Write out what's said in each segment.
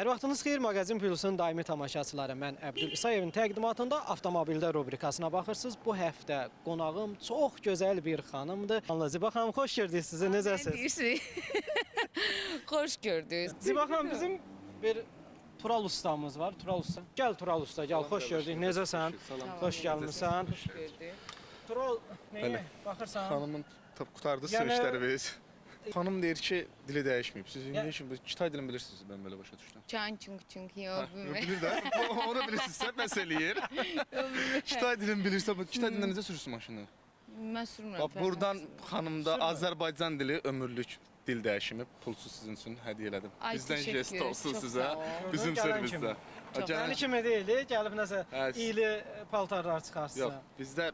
Hər vaxtınız xeyir, Mağazin Pulusun daimi tamaşaçıları. Mən Əbdül İsayevin təqdimatında avtomobildə rubrikasına baxırsınız. Bu həftə qonağım çox gözəl bir xanımdır. Ziba xanım, xoş gördük sizi. Necəsiniz? Deyirsiniz. Xoş gördünüz. Ziba xanım, bizim bir Tural ustamız var. Tural usta. Gəl Tural usta, gəl. Xoş gördük. Necəsən? Xoş gəlmisən. Xoş gördük. Tural, nəyə baxırsan? Xanımın qutardı Yəni- sürüşləri biz. Xanım deyir ki, dili dəyişməyib. Siz indi şimdi Kitay dilini bilirsiniz, mən belə başa düşdüm. Çan çünkü yok. Bilir də. Onu bilirsinizsə bəs eləyir. Kitay dilini bilirsə, bu Kitay dilində necə sürürsün maşını? Ben sürmürəm. Bax buradan xanımda Azərbaycan dili ömürlük dil dəyişimi pulsuz sizin üçün hədiyyə elədim. Ay, Bizdən təşəkkür, jest olsun çox sizə. sağ ol. Bizim Gələn servisdə. kimi. Gələn- Yəni kimi deyildi, gəlib nəsə Hə, iyili paltarlar çıxarsın. Yox,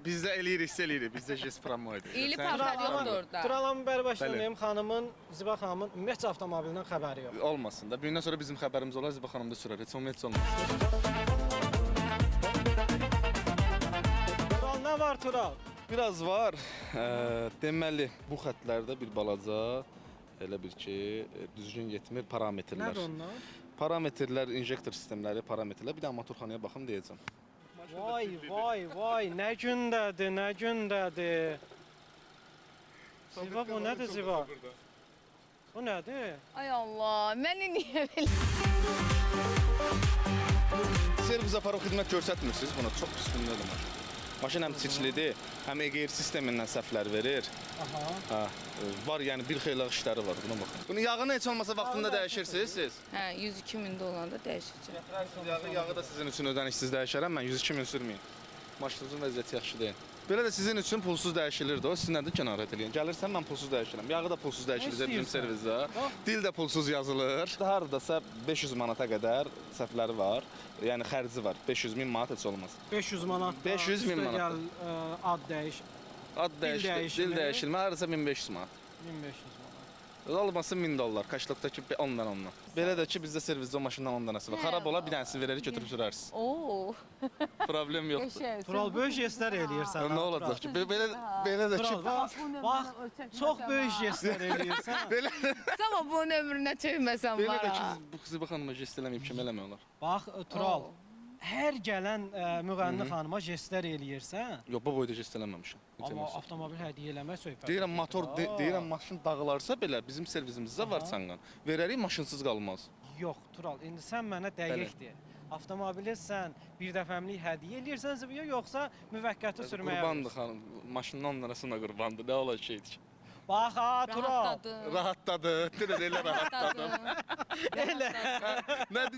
bizdə eləyirik, eləyirik. Bizdə jest promoydur. İyili Sən- paltar yoxdur orada. Turalamın bəri başlamayım, xanımın, Ziba xanımın ümumiyyətcə avtomobilindən xəbəri yox. Olmasın da. Bundan sonra bizim xəbərimiz olar, Ziba xanım da sürər. Heç ümumiyyətcə olmaz. Tural, nə var Tural? Biraz var. Deməli, bu xətlərdə bir balaca elə bir ki, düzgün yetmir parametrlər. Nədir onlar? Parametrlər, injektor sistemləri, parametrlər. Bir də motorxanaya baxım deyəcəm. Vay, vay, vay, nə gündədir, nə gündədir. Ziba, bu nədir Ziba? Bu nədir? Ay Allah, məni niyə belə? Servis aparıb xidmət göstərmirsiniz buna. Çox pis gündədir maşın. Maşın həm çirklidir, həm EGR sistemindən səhvlər verir. Aha. Ha, var yəni bir xeyli işləri var buna baxın. Bunun yağını heç olmasa vaxtında dəyişirsiniz siz. Hə, 102 min dolanda dəyişəcəm. Yağı da sizin üçün ödənişsiz dəyişərəm, mən 102 min sürməyin. Maşınınızın vəziyyəti yaxşı deyil. Belə də sizin üçün pulsuz dəyişilir də o, siz nədir kənarət eləyin. Gəlirsən mən pulsuz dəyişirəm. Yağı da pulsuz dəyişilir bizim istəyirsən? servisdə. Dil də pulsuz yazılır. Hardasa 500 manata qədər səhvləri var. Yəni xərci var. 500 min manat heç olmaz. 500 manat. 500 min manat. Gəl, ad dəyiş. Ad dəyişilmə, dəyişilmə. dil dəyişilmə hardasa 1500 manat. 1500 manat. Olmasın 1000 dollar. Kaşlıqdakı 10-dan 10-dan. Belə də ki bizdə servisdə o maşından 10 dənəsi var. Xarab ola bir dənəsini verərik götürüb sürərsiniz. Oo. Problem yoxdur. Yaşa. Tural, böyük jestlər eləyirsən. Nə olacaq ki? Belə də ki Tural, bax, çox böyük jestlər eləyirsən. belə Amma bunun ömrünə çöyməsən belə var də ha. ki bu qızı xanıma jest eləməyib kim eləmək olar? Bax, Tural, Oo. hər gələn müğənni xanıma jestlər eləyirsən. Yox, bu boyda jest eləməmişəm. Heç Amma eləməmişəm. avtomobil hədiyyə eləmək söhbət. Deyirəm motor, deyirəm maşın dağılarsa belə bizim servisimizdə var çanqan. Verərik maşınsız qalmaz. Yox, Tural, indi sən mənə dəqiq de. Avtomobili sən bir dəfəmlik hədiyyə eləyirsən Zibiyə, yoxsa müvəqqəti sürməyə? Qurbandır xanım. Maşının 10 dənəsinə qurbandır. Nə olacaq şeydir ki? Bax ha, Tural. Rahatladım. Rahatladı. Elə rahatladım.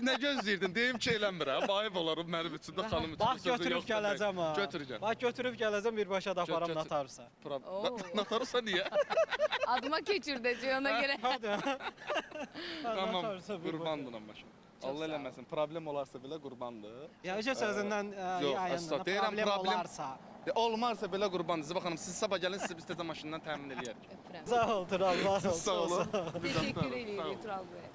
Nə gözləyirdin? Deyim ki, eləmirəm. Ayıb olaram mənim üçün də xanım üçün. Bax, götürüb gələcəm ha. Götür gəl. Bax, götürüb gələcəm, birbaşa da aparam Götür. natarsa. Oo. Natarsa niyə? Adıma keçirdəcək ona görə. Hadi. Tamam, Natarsa birbaşa. qurbandır amma maşın. Allah eləməsin, problem olarsa belə qurbandır. Ya öcə sözündən Yox, yayından əsla. Deyirəm, problem problem- olarsa. Olmarsa belə qurbandır. Ziba xanım, siz sabah gəlin, sizi biz təzə maşından təmin eləyərik. Öpürəm. Sağ ol Tural, sağ ol. Sağ olun. Teşekkür ediyorum Tural Bey.